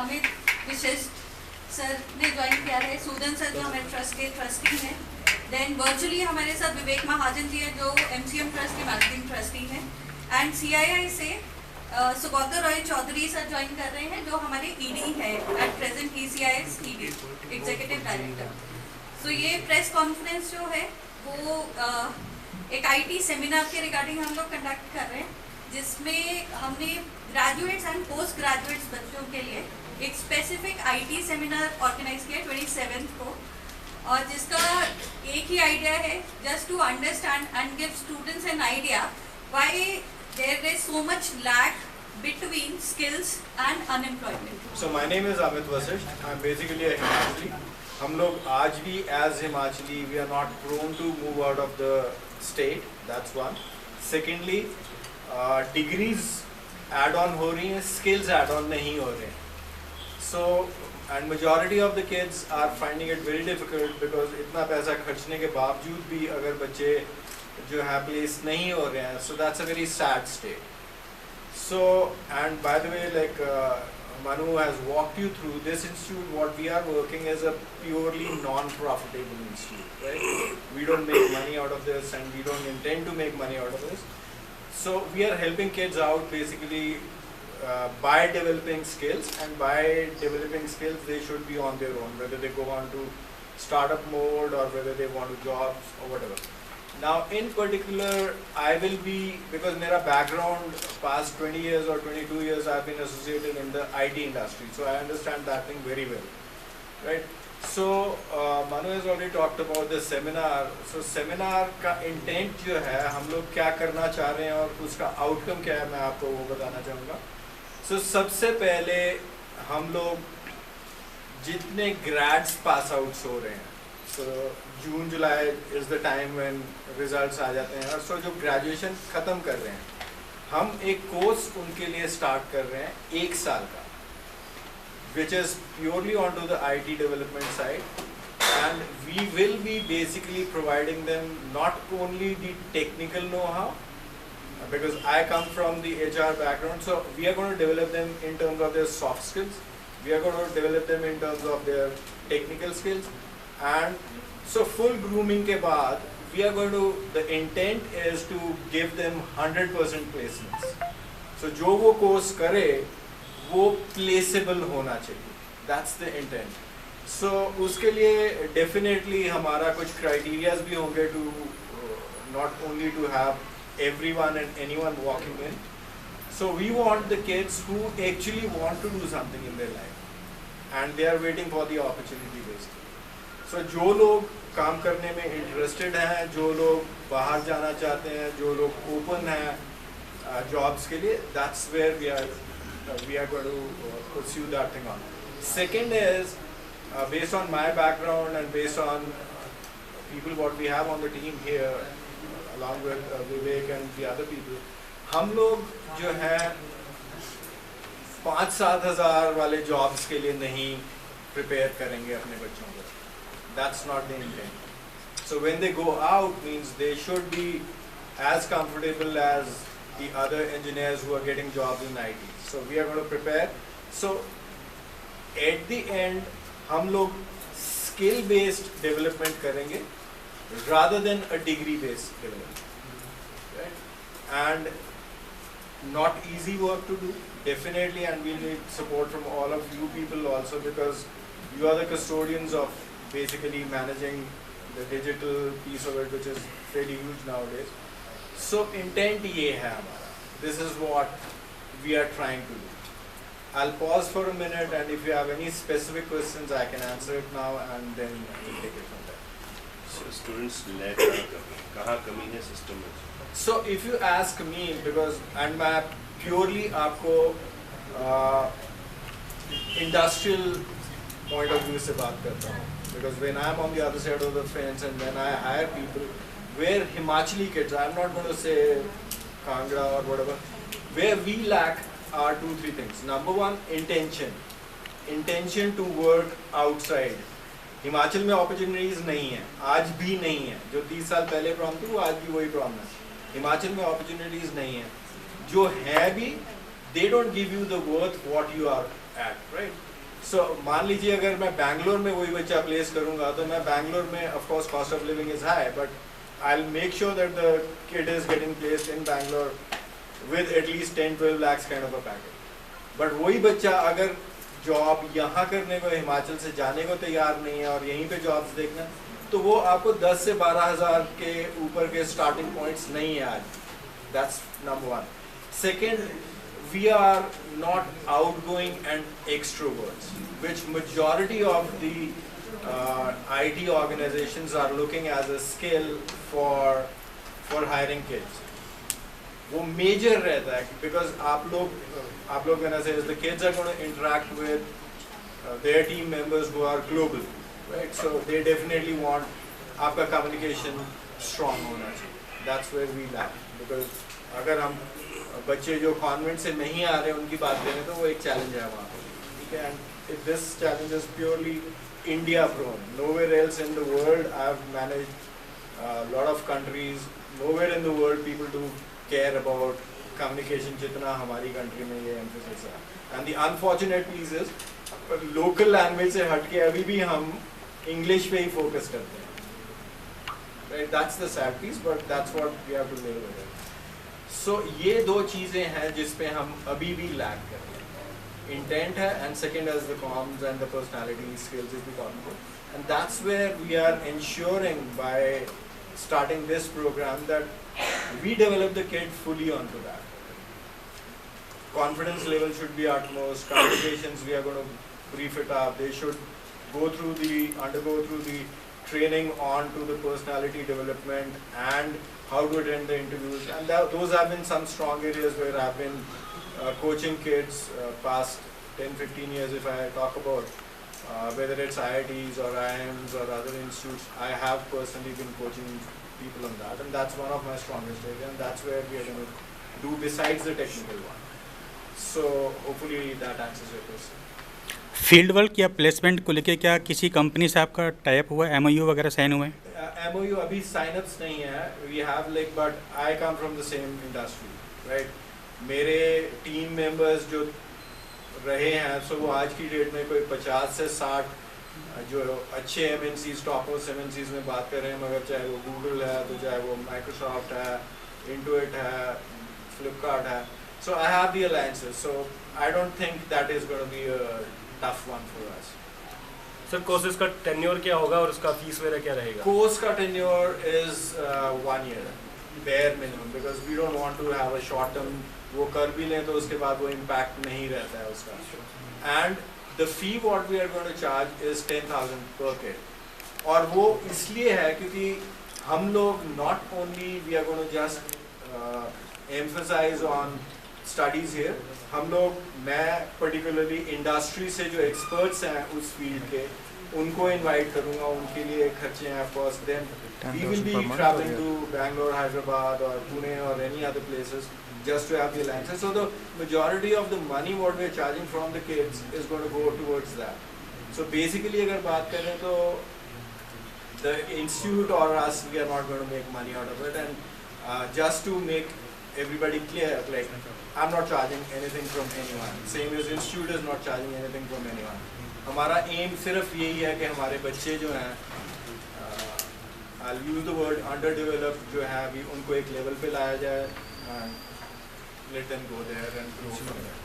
अमित विशिष्ट सर ने ज्वाइन किया है, सूदन सर जो हमारे ट्रस्ट के ट्रस्टी हैं, देन वर्चुअली हमारे साथ विवेक महाजन जी हैं जो MCM ट्रस्ट के मैनेजिंग ट्रस्टी हैं, एंड CII से सुगौतर रॉय चौधरी सर ज्वाइन कर रहे हैं जो हमारे ED है at present, ECIS ED executive director. So ये प्रेस कॉन्फ्रेंस जो है वो एक IT सेमिनार के रिगार्डिंग हम लोग कंडक्ट कर रहे हैं, जिसमें हमने ग्रेजुएट्स एंड पोस्ट ग्रेजुएट्स बच्चों के लिए एक स्पेसिफिक IT सेमिनार ऑर्गेनाइज किया 27 को, और जिसका एक ही आइडिया है, just to understand and give students an idea why there is so much lack between skills and unemployment. So my name is Amit Vasisht. I'm basically a Himachali. हम लोग आज भी as Himachali we are not prone to move out of the state. That's one. Secondly, degrees add on हो रही हैं, skills add on नहीं हो रहे हैं. So and majority of the kids are finding it very difficult because इतना पैसा खर्चने के बावजूद भी अगर बच्चे जो है place नहीं हो रहे हैं, so that's a very sad state. So, and by the way, like Manu has walked you through this institute, what we are working is a purely non-profitable institute, right? We don't make money out of this and we don't intend to make money out of this. So we are helping kids out basically by developing skills, and by developing skills they should be on their own, whether they go on to startup mode or whether they want to jobs or whatever. Now in particular I will be, because मेरा background past 20 years or 22 years I've been associated in the IT industry, so I understand that thing very well, right? So Manu has already talked about the seminar. So seminar का intent जो है, हम लोग क्या करना चाह रहे हैं और उसका outcome क्या है, मैं आपको वो बताना चाहूँगा. So सबसे पहले हम लोग जितने grads pass outs हो रहे हैं, so June July is the time when results आ जाते हैं, और सो जो ग्रेजुएशन ख़त्म कर रहे हैं, हम एक कोर्स उनके लिए स्टार्ट कर रहे हैं 1 साल का, which is purely on to the IT development side, and we will be basically providing them not only the technical know how, because I come from the HR background, so we are going to develop them in terms of their soft skills, we are going to develop them in terms of their technical skills, and so full grooming के बाद we are going to, the intent is to give them 100% placements. So जो वो course करे वो placeable होना चाहिए, that's the intent. So उसके लिए definitely हमारा कुछ criteria भी होंगे to not only to have everyone and anyone walking in. So we want the kids who actually want to do something in their life and they are waiting for the opportunity basically. So जो लोग काम करने में interested हैं, जो लोग बाहर जाना चाहते हैं, जो लोग ओपन हैं जॉब्स के लिए, that's where we are going to pursue that thing on. Second is based on my background and based on people what we have on the team here along with Vivek and the other people, हम लोग जो है 5-7 हज़ार वाले jobs के लिए नहीं prepare करेंगे अपने बच्चों को. That's not the intent. So when they go out, means they should be as comfortable as the other engineers who are getting jobs in IT. So we are going to prepare. So at the end, हम लोग skill based development करेंगे rather than a degree based development, right? And not easy work to do, definitely, and we need support from all of you people also, because you are the custodians of basically managing the digital piece of it, which is fairly huge nowadays. So intent ये है हमारा. This is what we are trying to do. I'll pause for a minute, and if you have any specific questions, I can answer it now, and then we'll take it from there. So students lack कहाँ कमी है system में? So if you ask me, because and मैं purely आपको industrial point of view से बात करता हूँ. Because when I am on the other side of the fence and when I hire people, where Himachali kids, I am not going to say Kangra or whatever, where we lack are 2-3 things. Number one, intention. Intention to work outside. Himachal में opportunities नहीं है, आज भी नहीं है. जो 30 साल पहले प्रॉब्लम थी वो आज भी वही प्रॉब्लम है. हिमाचल में opportunities नहीं है. जो है भी, they don't give you the worth what you are at, right? So मान लीजिए अगर मैं बैंगलोर में वही बच्चा प्लेस करूँगा तो मैं बैंगलोर में of course cost of living is high, but I'll make sure that the kid is getting placed in Bangalore with at least 10-12 lakhs kind of a package. But वही बच्चा अगर जॉब यहाँ करने को हिमाचल से जाने को तैयार नहीं है और यहीं पे जॉब्स देखना, तो वो आपको 10 से 12,000 के ऊपर के स्टार्टिंग पॉइंट्स नहीं है आज. That's number one. Second, we are not outgoing and extroverts, which majority of the IT organizations are looking as a skill for hiring kids. वो major रहता है because आप लोग gonna say the kids are going to interact with their team members who are global, right? So they definitely want आपका communication strong होना चाहिए. That's where we lack, because अगर हम बच्चे जो कॉन्वेंट से नहीं आ रहे उनकी बात करें तो वो एक चैलेंज है वहाँ पर, ठीक है. And this challenge is purely India prone. Nowhere else in the world I have managed lot of countries. Nowhere in the world people do care about communication जितना हमारी कंट्री में ये एम्फेसिस है. And the unfortunate piece is local language से हट के अभी भी हम इंग्लिश पे ही फोकस करते हैं, right. That's the sad piece, but that's what we have to live with. So ये दो चीज़ें हैं जिस पे हम अभी भी लैग कर रहे हैं. इंटेंट है, and second is the comms and the personality skills is the combo. And that's where we are ensuring by starting this programme that we develop the kid fully on to that. Confidence level should be utmost. Communications, we are going to brief it up. They should undergo through the training on to the personality development and how to attend the interviews. And those have been some strong areas where I've been coaching kids past 10-15 years. If I talk about whether it's IITs or IIMs or other institutes, I have personally been coaching people on that, and that's one of my strongest areas, and that's where we are going to do besides the technical one. So hopefully that answers your question. Field work या placement को लेके क्या किसी company से आपका type हुआ है, MOU वगैरह साइन हुए हैं? MOU अभी साइनअप्स नहीं है. We have like, but I come from the same industry, right. मेरे टीम मेंबर्स जो रहे हैं, सो वो आज की डेट में कोई 50 से 60 जो अच्छे MNCs, टॉप मोस्ट MNCs में बात कर रहे हैं. मगर चाहे वो गूगल है, तो चाहे वो माइक्रोसॉफ्ट है, इंटूइट है, फ्लिपकार्ट है. So I have the alliances, so I don't think that is going to be a tough one for us. Sir courses का टेन्योर क्या होगा और उसका फीस वगैरह क्या रहेगा? Course का tenure is 1 year, bare minimum, because we don't want to have a short term. वो कर भी लें तो उसके बाद वो impact नहीं रहता है उसका. And the fee what we are going to charge is 10,000 per kid. और वो इसलिए है क्योंकि हम लोग not only we are going to just emphasize on studies here. हम लोग, मैं पर्टिकुलरली इंडस्ट्री से जो एक्सपर्ट्स हैं उस फील्ड के, उनको इनवाइट करूँगा. उनके लिए खर्चे हैं of course. Then we will be travelling to Bangalore, Hyderabad और पुणे और any other places just to have the alliances. So the majority of the money what we are charging from the kids is going to go towards that. So basically अगर बात करें तो the institute or us, we are not going to make money out of it. And just to make everybody clear, like I'm not charging anything from anyone. Same as institute is not charging anything from anyone. हमारा aim सिर्फ यही है कि हमारे बच्चे जो हैं, I'll use the word underdeveloped जो हैं, अभी उनको एक level पे लाया जाए and let them go there and grow from there.